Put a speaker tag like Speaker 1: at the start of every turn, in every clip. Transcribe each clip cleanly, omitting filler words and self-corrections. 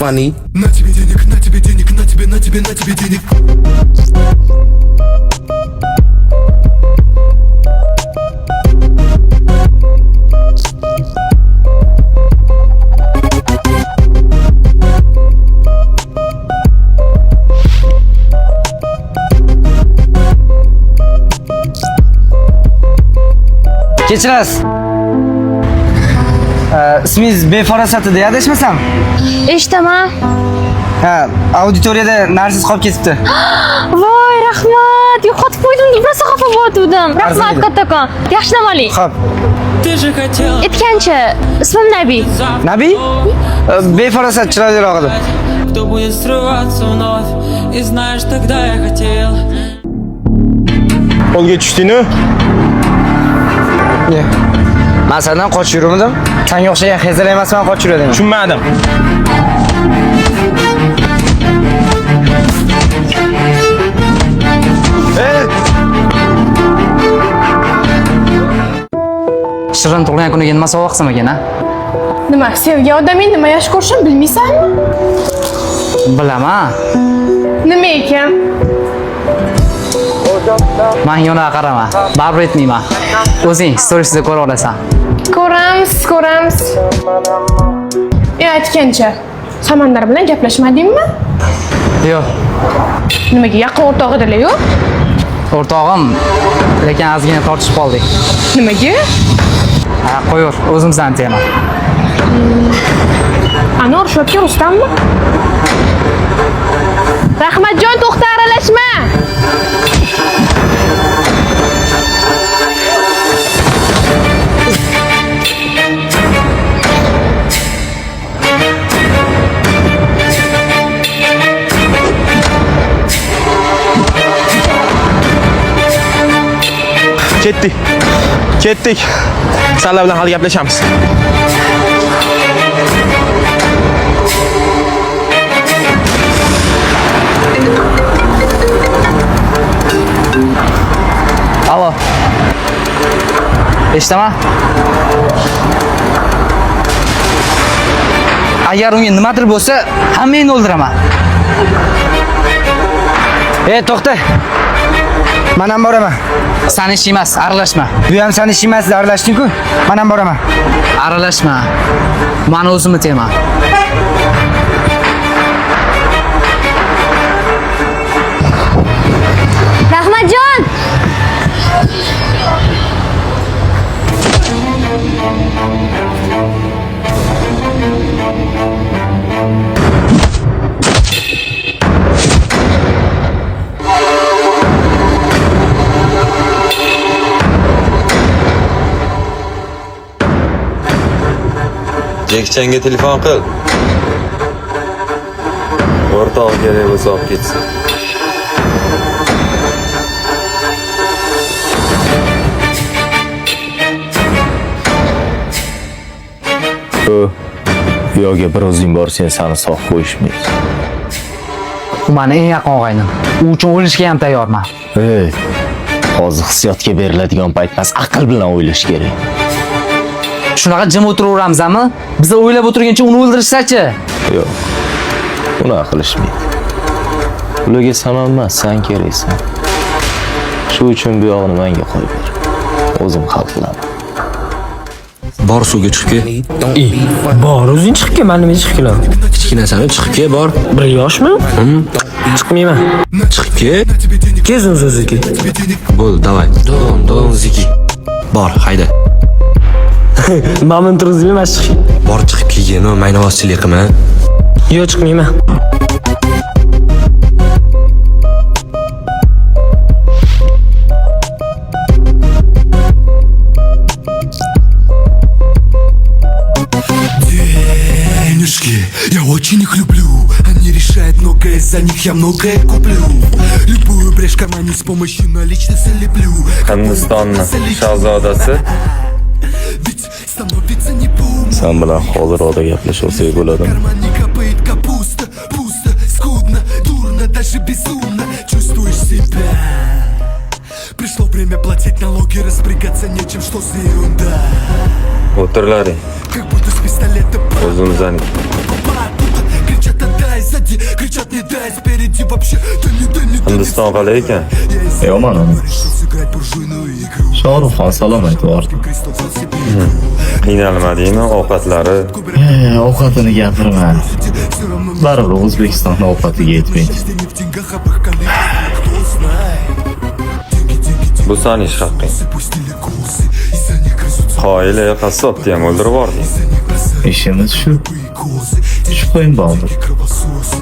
Speaker 1: funny.
Speaker 2: На тебе денег, на тебе денег, на тебе, на тебе, на тебе денег.
Speaker 3: Kechirasiz. İsmingiz Befarasat edi, adashmasam?
Speaker 4: Eshitaman.
Speaker 3: Ha, auditoriyada narsiz qolib ketibdi.
Speaker 4: Voy, rahmat. Yo'qotib qo'ydim, rosa xafa bo'ldim. Rahmat kattakon. Yaxshi dam oling.
Speaker 3: Xo'p.
Speaker 4: Aytgancha, ismim Nabi.
Speaker 3: Nabi? Befarasat chiroyliroq edi.
Speaker 5: Кто будет срываться вновь, и знаешь, тогда я хотел.
Speaker 6: Qo'lga tushdingmi?
Speaker 3: Ne? Men sendan qochib yurmadim. Senga o'xshagan xezar emasman, qochib yuradim.
Speaker 6: Tushunmadim.
Speaker 3: Shirin tug'ilgan kuniga nima sovg'a qilsam ekan, ha?
Speaker 7: Nima, sevgan odaming nima yaxshi ko'rishini bilmaysanmi?
Speaker 3: Bilaman.
Speaker 7: Nima ekan?
Speaker 3: Men yo'nga qarama. Baribir aytmayman. O'zing storiesida ko'ra olasan.
Speaker 7: Ko'ramiz. Aytgancha, Samandar bilan gaplashmadingmi?
Speaker 3: Yo'q.
Speaker 7: Nimaga yaqin o'rtoq edilar, yo'q?
Speaker 3: O'rtog'im, lekin ozgina tortishib qoldik.
Speaker 7: Nimaga?
Speaker 3: Ha, qo'yur, o'zimizdan tema.
Speaker 7: Ana urushayotgan Rustammi? Rahmatjon, to'xta, aralashma.
Speaker 6: Ketdik. Senlar bilan hali gaplashamiz.
Speaker 3: Alo. Eshitaman? Agar unga nimadir bo'lsa, hammangni o'ldiraman. To'xta. Men ham boraman. Sani ish emas, aralashma. Bu ham sani ish emas, aralashding-ku. Men ham boraman. Aralashma. Men o'zimni tema.
Speaker 4: Rahmatjon!
Speaker 8: Jekchanga telefon qil. O'rtoq kerak bo'lsa olib ketsin.
Speaker 6: Yo'ga bir o'zing borsang seni sog' qo'yishmaydi.
Speaker 3: U meni eng yaqin o'g'aynim. U uchun o'lishga ham tayyorman.
Speaker 6: Hozir hissiyotga beriladigan payt emas, aql bilan o'ylash kerak.
Speaker 3: Shunaqa jim o'tiraveramizmi? Biz o'ylab o'tirgancha uni o'ldirishsa-chi?
Speaker 6: Yo'q. Unaqa qilishmaydi. Ularga Samam emas, sen keraksan. Shu uchun bu yog'ini menga qo'yib ber. O'zim hal qilaman.
Speaker 1: Bor suvga chiqib kel.
Speaker 9: Bor, o'zing chiqib kel, men nima chiqib kelaman?
Speaker 1: Kichkinasini chiqib kel, bor.
Speaker 9: 1 yoshmi? Chiqmayman.
Speaker 1: Chiqib kel.
Speaker 9: Kezun so'ziki.
Speaker 1: Bo'l, davay. Dom, ziki. Bor, hayda.
Speaker 9: Mamnun turibsizmi, men chiqib.
Speaker 1: Bor chiqib kelgin, maynavozchilik qilma.
Speaker 9: Yo'q, chiqmayman.
Speaker 2: Денежки, я очень их люблю. Они решают многое, за них я многое куплю. Любую брешь в кармане с помощью наличных залеплю.
Speaker 8: Hindistonni shahzodasi.
Speaker 2: Ведь становится не помню.
Speaker 6: Sen bilan hozir oda gaplashsak bo'ladimi?
Speaker 2: Не капает капуста, пусто, скудно, дурно, даже безумно. Чувствуешь себя. Пришло время платить налоги, распрягаться нечем, что за ерунда.
Speaker 8: O'tirlaring.
Speaker 2: Как будто с пистолета
Speaker 8: O'zimizdan.
Speaker 2: кричат Многие кричат не дай спереди вообще. Да не
Speaker 8: Hindiston qalay ekan?
Speaker 6: Yomon emas.
Speaker 2: сыграть буржуйную игру.
Speaker 6: Shohruxxon salom aytyapti.
Speaker 8: Qiynalmadingmi ovqatlari?
Speaker 6: Ovqatini gapirma. Baribir O'zbekistonning ovqatiga yetmaydi.
Speaker 2: Не в деньгах, а в их коллекциях. Кто знает.
Speaker 8: Bu sani ish haqqing.
Speaker 2: Пустили косы, из-за них грызутся
Speaker 8: Qoyil qassobni ham o'ldirib yubording.
Speaker 6: Ishimiz shu.
Speaker 2: и козы.
Speaker 6: Shu qo'yin bo'ldi.
Speaker 2: Кровососы.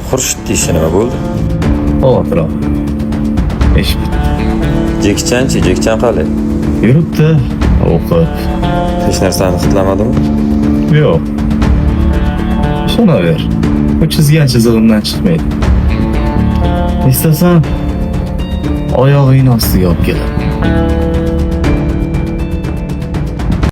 Speaker 8: Xurshidni ishi nima bo'ldi?
Speaker 6: Xavotir olma. Ish bitdi.
Speaker 8: Jekchan qalay?
Speaker 6: Yuribdi, o'qib.
Speaker 8: Hech narsani xitlamadimi?
Speaker 6: Yo'q. Ishonaver. U chizgan chizig'imdan chiqmaydi. Istasam oyog'ingni ostiga olib keladi.